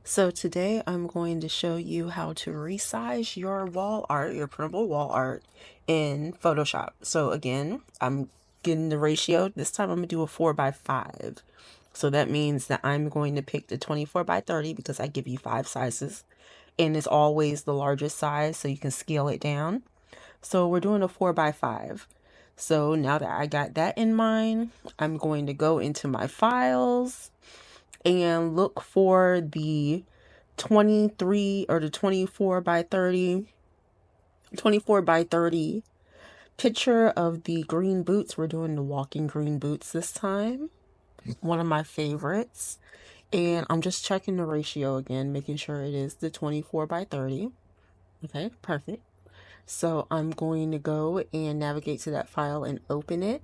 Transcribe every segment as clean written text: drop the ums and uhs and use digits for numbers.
So today I'm going to show you how to resize your wall art, your printable wall art in Photoshop. So again, I'm getting the ratio. This time I'm gonna do a 4x5. So that means that I'm going to pick the 24x30 because I give you 5 sizes and it's always the largest size so you can scale it down. So we're doing a 4x5. So now that I got that in mind, I'm going to go into my files and look for the 23 or the 24x30 picture of the green boots. We're doing the walking green boots this time. One of my favorites. And I'm just checking the ratio again, making sure it is the 24x30. Okay, perfect. So I'm going to go and navigate to that file and open it.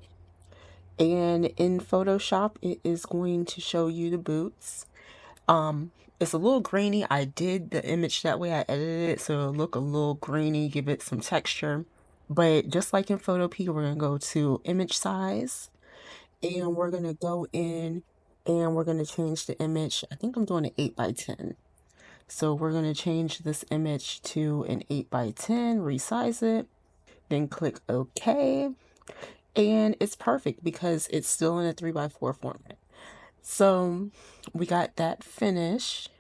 And in Photoshop, it is going to show you the boots. It's a little grainy. I did the image that way. I edited it so it'll look a little grainy, give it some texture. But just like in Photopea, we're gonna go to image size and we're gonna go in and we're gonna change the image. I think I'm doing an 8x10. So we're gonna change this image to an 8x10, resize it, then click OK. And it's perfect because it's still in a 3x4 format. So we got that finished.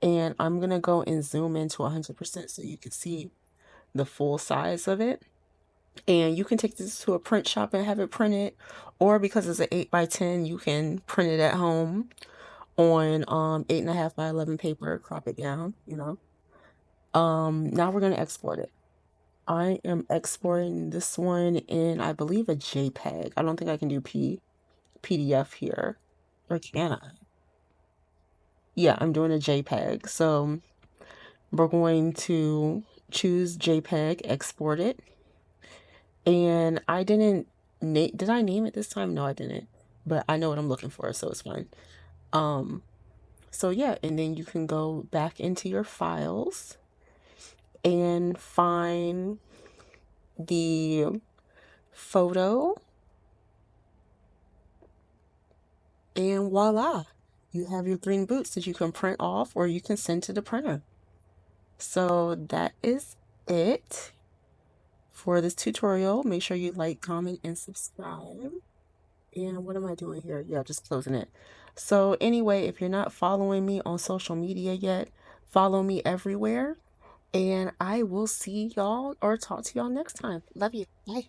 And I'm going to go and zoom into 100% so you can see the full size of it. And you can take this to a print shop and have it printed, or because it's an 8x10, you can print it at home on 8.5x11 paper, crop it down, Now we're going to export it. I am exporting this one in, I believe, a JPEG. I don't think I can do PDF here. Or can I? Yeah, I'm doing a JPEG. So we're going to choose JPEG, export it. And I didn't name, did I name it this time? No, I didn't. But I know what I'm looking for, so it's fine. Um, so yeah, and then you can go back into your files and find the photo, and voila, you have your green boots that you can print off or you can send to the printer. So that is it for this tutorial. Make sure you like, comment, and subscribe. And what am I doing here? Yeah, just closing it. So anyway, if you're not following me on social media yet, follow me everywhere. And I will see y'all or talk to y'all next time. Love you. Bye.